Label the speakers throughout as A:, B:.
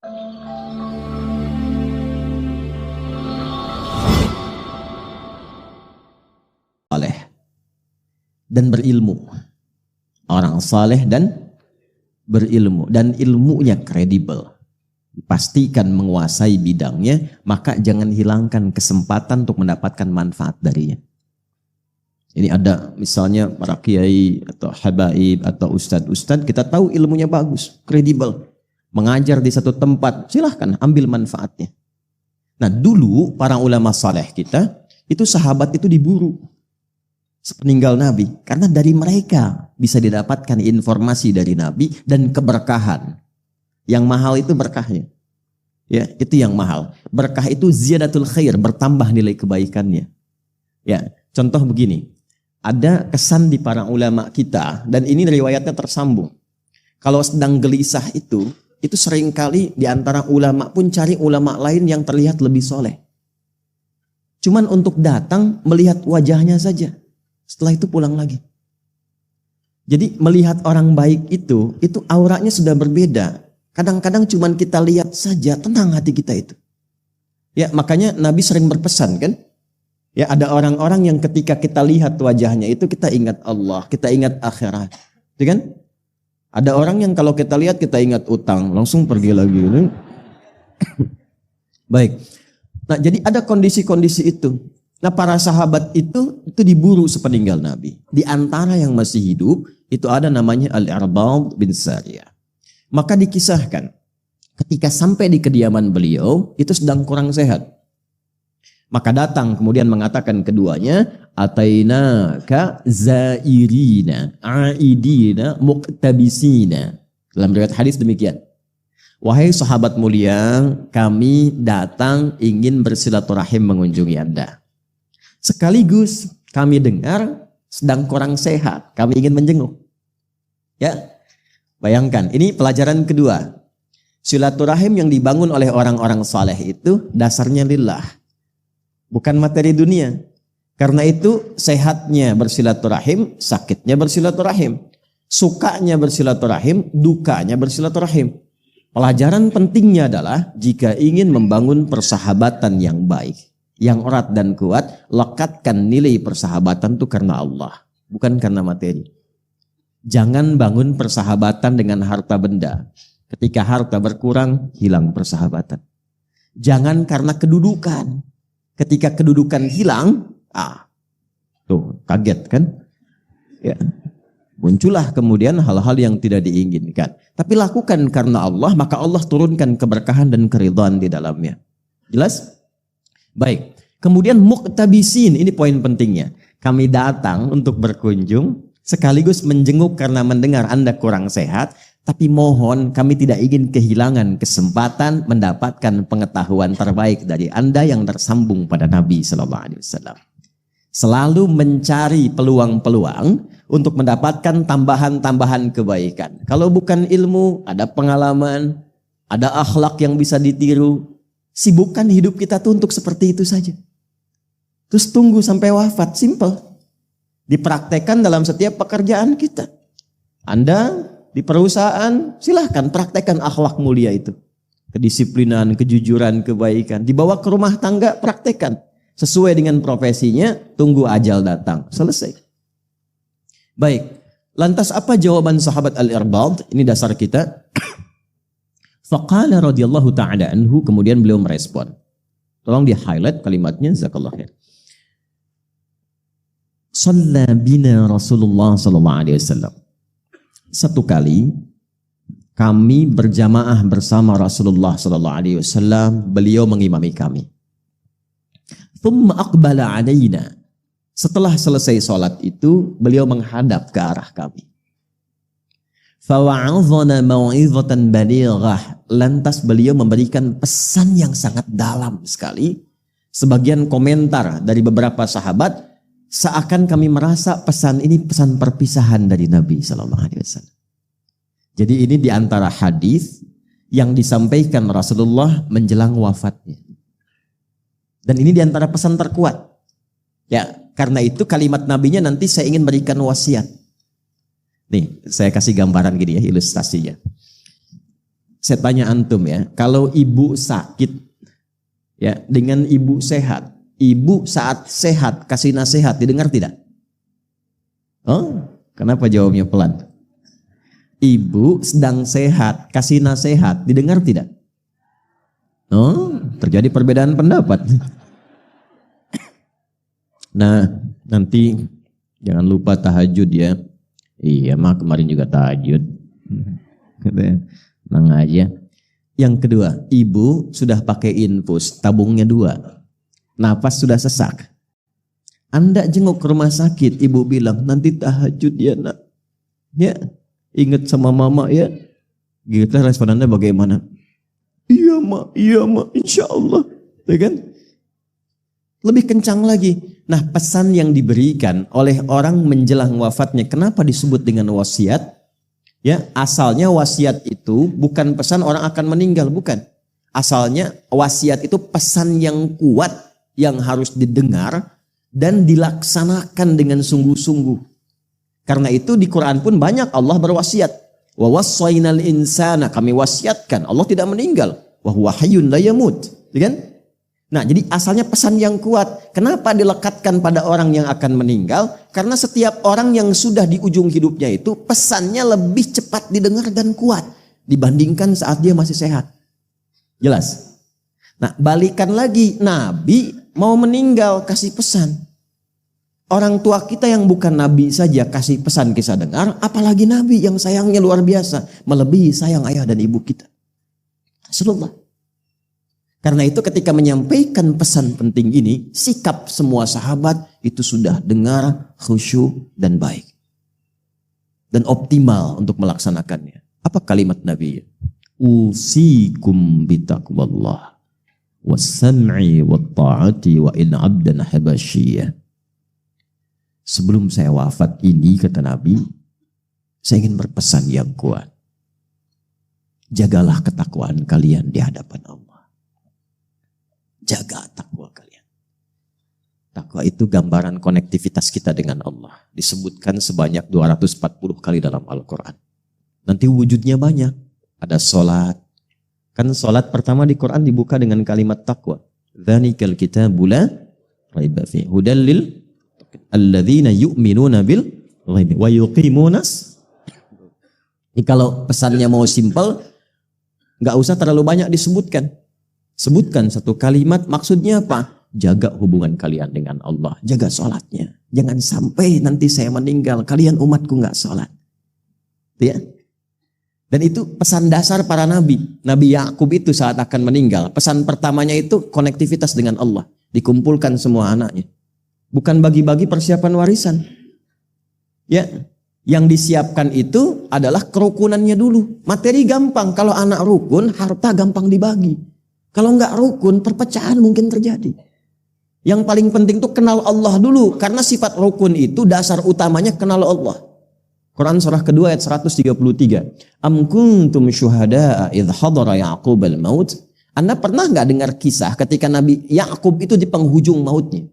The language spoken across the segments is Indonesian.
A: Saleh dan berilmu. Orang saleh dan berilmu. Dan ilmunya kredibel. Pastikan menguasai bidangnya, maka jangan hilangkan kesempatan untuk mendapatkan manfaat darinya. Ini ada misalnya para kiai atau habaib atau ustadz-ustadz, kita tahu ilmunya bagus, kredibel. Mengajar di satu tempat, silahkan ambil manfaatnya. Nah dulu para ulama saleh kita, itu sahabat itu diburu sepeninggal Nabi. Karena dari mereka bisa didapatkan informasi dari Nabi dan keberkahan. Yang mahal itu berkahnya. Ya, itu yang mahal. Berkah itu ziyadatul khair, bertambah nilai kebaikannya. Ya, contoh begini. Ada kesan di para ulama kita, dan ini riwayatnya tersambung. Kalau sedang gelisah itu seringkali di antara ulama pun cari ulama lain yang terlihat lebih soleh. Cuman untuk datang melihat wajahnya saja. Setelah itu pulang lagi. Jadi melihat orang baik itu auranya sudah berbeda. Kadang-kadang cuman kita lihat saja, tenang hati kita itu. Ya, makanya Nabi sering berpesan kan? Ya, ada orang-orang yang ketika kita lihat wajahnya itu kita ingat Allah, kita ingat akhirat. Ya kan? Ada orang yang kalau kita lihat kita ingat utang, langsung pergi lagi. Baik. Nah, jadi ada kondisi-kondisi itu. Nah, para sahabat itu diburu sepeninggal Nabi. Di antara yang masih hidup, itu ada namanya Al-Irbad bin Sariyah. Maka dikisahkan, ketika sampai di kediaman beliau, itu sedang kurang sehat. Maka datang kemudian mengatakan keduanya, atainaka zairina, aidina, muqtabisina. Dalam riwayat hadis demikian. Wahai sahabat mulia, kami datang ingin bersilaturahim mengunjungi Anda. Sekaligus kami dengar sedang kurang sehat, kami ingin menjenguk. Ya, bayangkan, ini pelajaran kedua. Silaturahim yang dibangun oleh orang-orang saleh itu dasarnya lillah, bukan materi dunia. Karena itu sehatnya bersilaturahim, sakitnya bersilaturahim, sukanya bersilaturahim, dukanya bersilaturahim. Pelajaran pentingnya adalah jika ingin membangun persahabatan yang baik, yang erat dan kuat, lekatkan nilai persahabatan itu karena Allah, bukan karena materi. Jangan bangun persahabatan dengan harta benda. Ketika harta berkurang, hilang persahabatan. Jangan karena kedudukan. Ketika kedudukan hilang, tuh kaget kan? Ya. Muncullah kemudian hal-hal yang tidak diinginkan. Tapi lakukan karena Allah, maka Allah turunkan keberkahan dan keridhaan di dalamnya. Jelas? Baik. Kemudian muqtabisin, ini poin pentingnya. Kami datang untuk berkunjung, sekaligus menjenguk karena mendengar Anda kurang sehat, tapi mohon kami tidak ingin kehilangan kesempatan mendapatkan pengetahuan terbaik dari Anda yang tersambung pada Nabi Sallallahu Alaihi Wasallam. Selalu mencari peluang-peluang untuk mendapatkan tambahan-tambahan kebaikan. Kalau bukan ilmu, ada pengalaman, ada akhlak yang bisa ditiru. Sibukkan hidup kita tuh untuk seperti itu saja. Terus tunggu sampai wafat, simple. Dipraktekkan dalam setiap pekerjaan kita. Anda di perusahaan, silahkan praktekkan akhlak mulia itu. Kedisiplinan, kejujuran, kebaikan. Dibawa ke rumah tangga, praktekkan. Sesuai dengan profesinya, tunggu ajal datang. Selesai. Baik, lantas apa jawaban sahabat Al-Irbad? Ini dasar kita. Faqala radhiyallahu ta'ala anhu, kemudian beliau merespon. Tolong di highlight kalimatnya, jazakallah khair. Shalla bina Rasulullah sallallahu alaihi wasallam. Satu kali kami berjamaah bersama Rasulullah sallallahu alaihi wasallam, beliau mengimami kami. Thumma aqbala alaina. Setelah selesai salat itu, beliau menghadap ke arah kami. Fawa'adhana mau'izatan balighah. Lantas beliau memberikan pesan yang sangat dalam sekali. Sebagian komentar dari beberapa sahabat, seakan kami merasa pesan ini pesan perpisahan dari Nabi Sallallahu Alaihi Wasallam. Jadi ini diantara hadis yang disampaikan Rasulullah menjelang wafatnya. Dan ini diantara pesan terkuat. Ya, karena itu kalimat nabinya nanti saya ingin berikan wasiat. Nih, saya kasih gambaran gini ya, ilustrasinya. Saya tanya antum ya, kalau ibu sakit ya dengan ibu sehat, ibu saat sehat kasih nasihat didengar tidak? Oh, kenapa jawabnya pelan? Ibu sedang sehat kasih nasihat didengar tidak? Oh, terjadi perbedaan pendapat. Nah, nanti jangan lupa tahajud ya. Iya, mak kemarin juga tahajud. Tenang aja. Yang kedua, ibu sudah pakai infus, tabungnya 2. Napas sudah sesak. Anda jenguk ke rumah sakit, ibu bilang, nanti tahajud ya nak. Ya, ingat sama mama ya. Gitu respon Anda bagaimana? Iya mak, insya Allah. Ya kan? Lebih kencang lagi. Nah, pesan yang diberikan oleh orang menjelang wafatnya, kenapa disebut dengan wasiat? Ya, asalnya wasiat itu bukan pesan orang akan meninggal, bukan. Asalnya wasiat itu pesan yang kuat yang harus didengar dan dilaksanakan dengan sungguh-sungguh. Karena itu di Quran pun banyak Allah berwasiat. Wa wassaynal insana, kami wasiatkan. Allah tidak meninggal. Wa huwa hayyun la yamut. Ya kan? Nah, jadi asalnya pesan yang kuat. Kenapa dilekatkan pada orang yang akan meninggal? Karena setiap orang yang sudah di ujung hidupnya itu pesannya lebih cepat didengar dan kuat dibandingkan saat dia masih sehat. Jelas? Nah, balikan lagi, Nabi mau meninggal kasih pesan. Orang tua kita yang bukan Nabi saja kasih pesan kita dengar, apalagi Nabi yang sayangnya luar biasa, melebihi sayang ayah dan ibu kita. Rasulullah. Karena itu ketika menyampaikan pesan penting ini, sikap semua sahabat itu sudah dengar, khusyuk dan baik. Dan optimal untuk melaksanakannya. Apa kalimat Nabi? Usikum bitaqwallah was-sam'i wat-ta'ati wa in 'abdan habasyiyah. Sebelum saya wafat ini, kata Nabi, saya ingin berpesan yang kuat. Jagalah ketakwaan kalian di hadapan Allah. Jaga takwa kalian. Takwa itu gambaran konektivitas kita dengan Allah. Disebutkan sebanyak 240 kali dalam Al-Quran. Nanti wujudnya banyak. Ada sholat. Kan sholat pertama di Quran dibuka dengan kalimat takwa. Dzanikal kitabu la raiba fihi hudal lil alladzina yu'minuna bil ghaibi wa yuqimunas. Ini kalau pesannya mau simpel, nggak usah terlalu banyak disebutkan. Sebutkan satu kalimat, maksudnya apa? Jaga hubungan kalian dengan Allah. Jaga sholatnya. Jangan sampai nanti saya meninggal, kalian umatku nggak sholat. Ya. Dan itu pesan dasar para nabi. Nabi Yakub itu saat akan meninggal, pesan pertamanya itu konektivitas dengan Allah. Dikumpulkan semua anaknya. Bukan bagi-bagi persiapan warisan. Ya. Yang disiapkan itu adalah kerukunannya dulu. Materi gampang, kalau anak rukun, harta gampang dibagi. Kalau enggak rukun, perpecahan mungkin terjadi. Yang paling penting itu kenal Allah dulu. Karena sifat rukun itu dasar utamanya kenal Allah. Quran surah kedua ayat 133. Am kuntum syuhada'a idh hadara Ya'qub al-maut. Anda pernah enggak dengar kisah ketika Nabi Ya'qub itu di penghujung mautnya?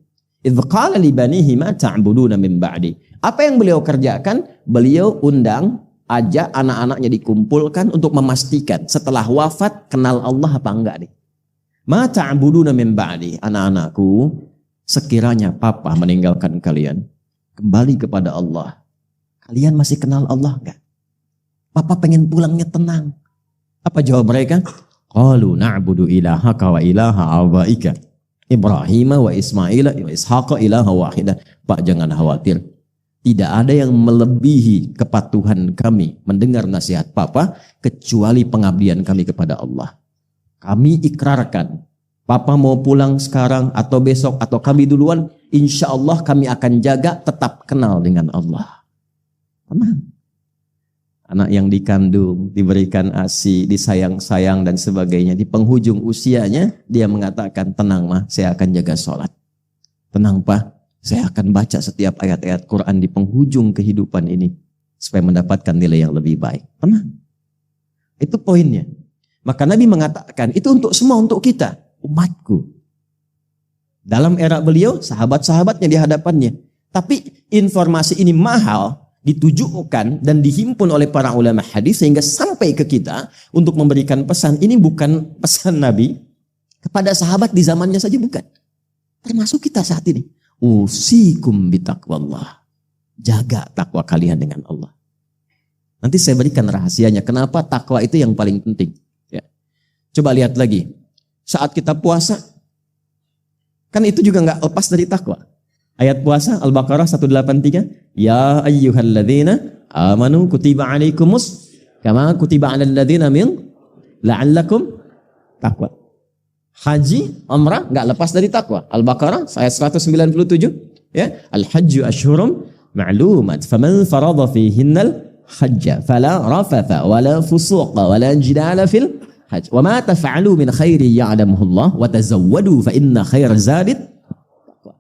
A: Idh qala li banihi ma ta'buduna min ba'di. Apa yang beliau kerjakan? Beliau undang, ajak anak-anaknya dikumpulkan untuk memastikan setelah wafat kenal Allah apa enggak nih. Ma ta'buduna min ba'di, anak-anakku, sekiranya papa meninggalkan kalian, kembali kepada Allah. Kalian masih kenal Allah enggak? Papa pengen pulangnya tenang. Apa jawab mereka? Qalu na'budu ilahaka wa ilaha abaika Ibrahim wa Ismail wa Ishaq ilaha wahidah. Pak, jangan khawatir. Tidak ada yang melebihi kepatuhan kami mendengar nasihat papa kecuali pengabdian kami kepada Allah. Kami ikrarkan, papa mau pulang sekarang atau besok atau kami duluan, insya Allah kami akan jaga tetap kenal dengan Allah. Tenang. Anak yang dikandung, diberikan ASI, disayang-sayang dan sebagainya. Di penghujung usianya, dia mengatakan, tenang mah, saya akan jaga sholat. Tenang pak, saya akan baca setiap ayat-ayat Quran di penghujung kehidupan ini. Supaya mendapatkan nilai yang lebih baik. Tenang. Itu poinnya. Maka Nabi mengatakan, itu untuk semua, untuk kita, umatku. Dalam era beliau, sahabat-sahabatnya di hadapannya. Tapi informasi ini mahal, ditujukan dan dihimpun oleh para ulama hadis sehingga sampai ke kita untuk memberikan pesan. Ini bukan pesan Nabi kepada sahabat di zamannya saja, bukan. Termasuk kita saat ini. Usikum bitaqwallah. Jaga takwa kalian dengan Allah. Nanti saya berikan rahasianya. Kenapa takwa itu yang paling penting. Ya. Coba lihat lagi. Saat kita puasa, kan itu juga nggak lepas dari takwa. Ayat puasa Al-Baqarah 183. Ya ayyuhalladzina amanu kutiba alaikumus kama kutiba alal ladzina min la'allakum taqwa. Haji, umrah nggak lepas dari takwa. Al-Baqarah ayat 197. Ya, al-hajju ashhurum ma'lumat. Faman farada fihinnal hajja fala rafatha wala fusuqa wala jidala fil hajj. Wa ma taf'alu min khairi ya'lamuhu Allah wa tazawwadu fa inna khairaz zadit taqwa.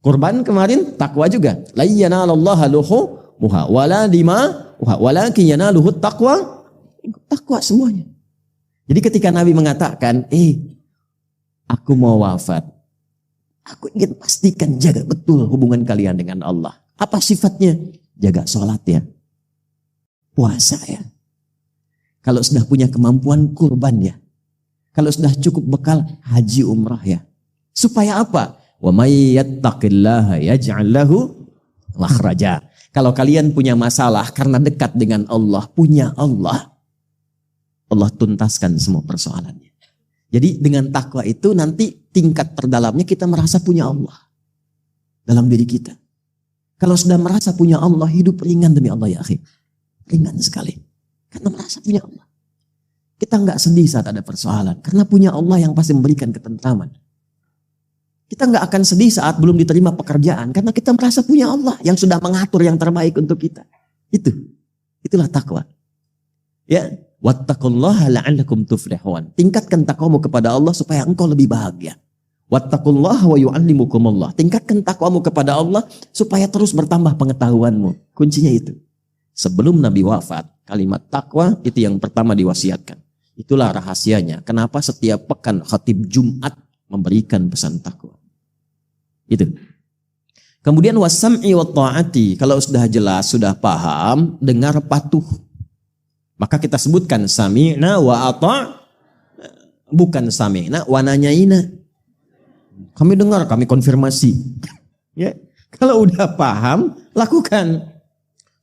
A: Kurban kemarin takwa juga. La yanalallaha luhumuha wala dima'uha walakin yanaluhu taqwa. Takwa semuanya. Jadi ketika Nabi mengatakan, aku mau wafat, aku ingin pastikan jaga betul hubungan kalian dengan Allah. Apa sifatnya? Jaga sholat ya, puasa ya. Kalau sudah punya kemampuan, kurban ya. Kalau sudah cukup bekal, haji umrah ya. Supaya apa? Wa may yattaqillaha yaj'al lahu makhraja. Kalau kalian punya masalah karena dekat dengan Allah, punya Allah, Allah tuntaskan semua persoalannya. Jadi dengan takwa itu nanti tingkat terdalamnya kita merasa punya Allah dalam diri kita. Kalau sudah merasa punya Allah, hidup ringan demi Allah ya akhi. Ringan sekali. Karena merasa punya Allah. Kita nggak sedih saat ada persoalan. Karena punya Allah yang pasti memberikan ketentraman. Kita nggak akan sedih saat belum diterima pekerjaan. Karena kita merasa punya Allah yang sudah mengatur yang terbaik untuk kita. Itulah takwa. Ya, wattaqullaha la'allakum tuflihun. Tingkatkan takwamu kepada Allah supaya engkau lebih bahagia. Wattaqullaha wa yu'allimukumullah. Tingkatkan takwamu kepada Allah supaya terus bertambah pengetahuanmu. Kuncinya itu. Sebelum Nabi wafat, kalimat takwa itu yang pertama diwasiatkan. Itulah rahasianya. Kenapa setiap pekan khatib Jumat memberikan pesan takwa. Itu. Kemudian wasam'i wa ta'ati. Kalau sudah jelas, sudah paham, dengar patuh. Maka kita sebutkan sami'na wa ata'. Bukan sami'na wa nanyaina. Kami dengar, kami konfirmasi. Ya, kalau udah paham, lakukan.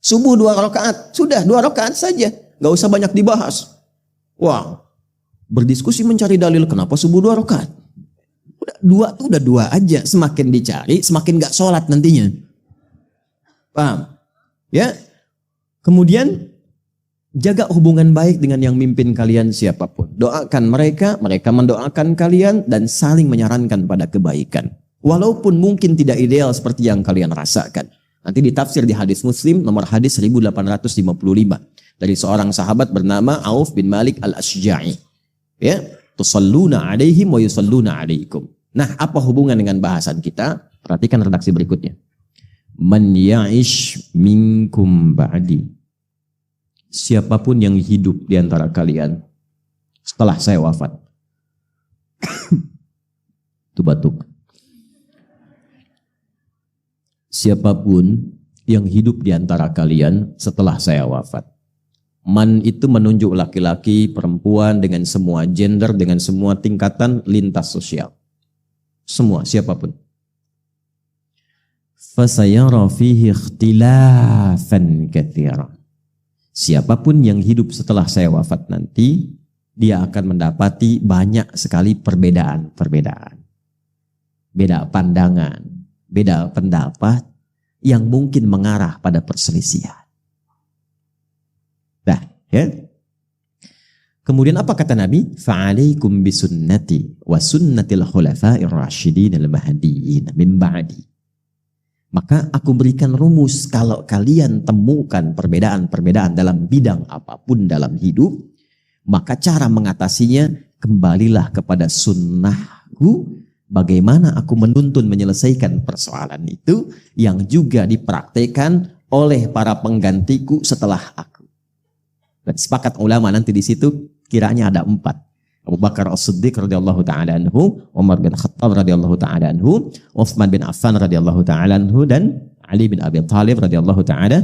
A: Subuh 2 rakaat, sudah 2 rakaat saja, nggak usah banyak dibahas. Wah, berdiskusi mencari dalil kenapa subuh 2 rakaat. Udah dua aja. Semakin dicari, semakin nggak sholat nantinya. Paham? Ya. Kemudian jaga hubungan baik dengan yang mimpin kalian siapapun. Doakan mereka, mereka mendoakan kalian dan saling menyarankan pada kebaikan. Walaupun mungkin tidak ideal seperti yang kalian rasakan. Nanti ditafsir di hadis Muslim nomor hadis 1855 dari seorang sahabat bernama Auf bin Malik al-Ashja'i. Ya, tusalluna alaihim wa yusalluna alaikum. Nah, apa hubungan dengan bahasan kita? Perhatikan redaksi berikutnya. Man ya'ish minkum ba'di. Siapapun yang hidup di antara kalian setelah saya wafat. Itu batuk. Siapapun yang hidup di antara kalian setelah saya wafat. Man itu menunjuk laki-laki, perempuan dengan semua gender, dengan semua tingkatan lintas sosial. Semua, siapapun. Fasayara fihi ikhtilafan katsiran. Siapapun yang hidup setelah saya wafat nanti, dia akan mendapati banyak sekali perbedaan-perbedaan. Beda pandangan, beda pendapat yang mungkin mengarah pada perselisihan. Nah, ya. Kemudian apa kata Nabi? Fa'alaikum bisunnati wa sunnatil khulafa'ir rasyidin al-mahdiyyin min ba'di. Maka aku berikan rumus, kalau kalian temukan perbedaan-perbedaan dalam bidang apapun dalam hidup, maka cara mengatasinya kembalilah kepada sunnahku. Bagaimana aku menuntun menyelesaikan persoalan itu yang juga dipraktekkan oleh para penggantiku setelah aku. Dan sepakat ulama nanti di situ kiranya ada 4. Abu Bakar As-Siddiq radhiyallahu taala anhu, Umar bin Khattab radhiyallahu taala anhu, Utsman bin Affan radhiyallahu taala anhu, dan Ali bin Abi Thalib radhiyallahu taala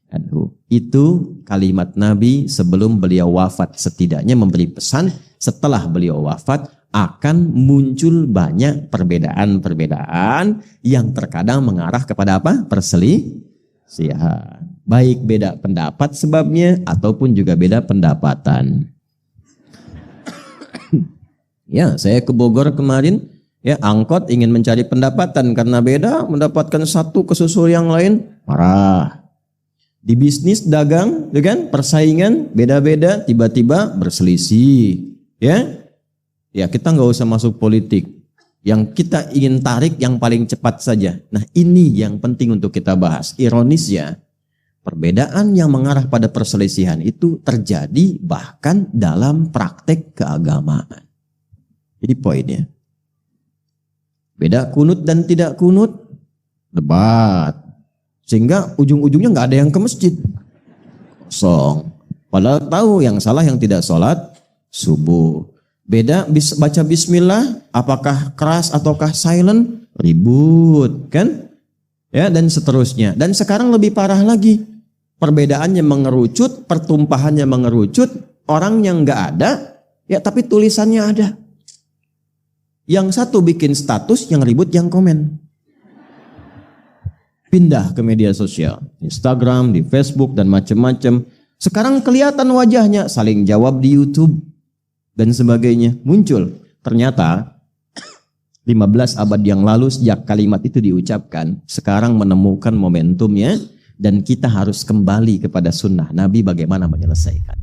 A: anhu. Itu kalimat Nabi sebelum beliau wafat, setidaknya memberi pesan setelah beliau wafat akan muncul banyak perbedaan-perbedaan yang terkadang mengarah kepada apa? Perselisihan. Baik beda pendapat sebabnya ataupun juga beda pendapatan. Ya, saya ke Bogor kemarin, ya angkot ingin mencari pendapatan karena beda, mendapatkan satu kesusul yang lain, marah. Di bisnis dagang, ya kan, persaingan beda-beda, tiba-tiba berselisih, ya. Ya kita nggak usah masuk politik. Yang kita ingin tarik yang paling cepat saja. Nah ini yang penting untuk kita bahas. Ironisnya, perbedaan yang mengarah pada perselisihan itu terjadi bahkan dalam praktek keagamaan. Jadi poinnya, beda kunut dan tidak kunut, debat. Sehingga ujung-ujungnya nggak ada yang ke masjid. Kosong. Padahal tahu yang salah yang tidak sholat subuh. Beda baca bismillah, apakah keras ataukah silent, ribut, kan? Ya, dan seterusnya. Dan sekarang lebih parah lagi. Perbedaannya mengerucut, pertumpahannya mengerucut, orang yang nggak ada, ya tapi tulisannya ada. Yang satu bikin status, yang ribut yang komen. Pindah ke media sosial, Instagram, di Facebook dan macam-macam. Sekarang kelihatan wajahnya, saling jawab di YouTube dan sebagainya. Muncul. Ternyata 15 abad yang lalu sejak kalimat itu diucapkan, sekarang menemukan momentumnya dan kita harus kembali kepada sunnah Nabi bagaimana menyelesaikan.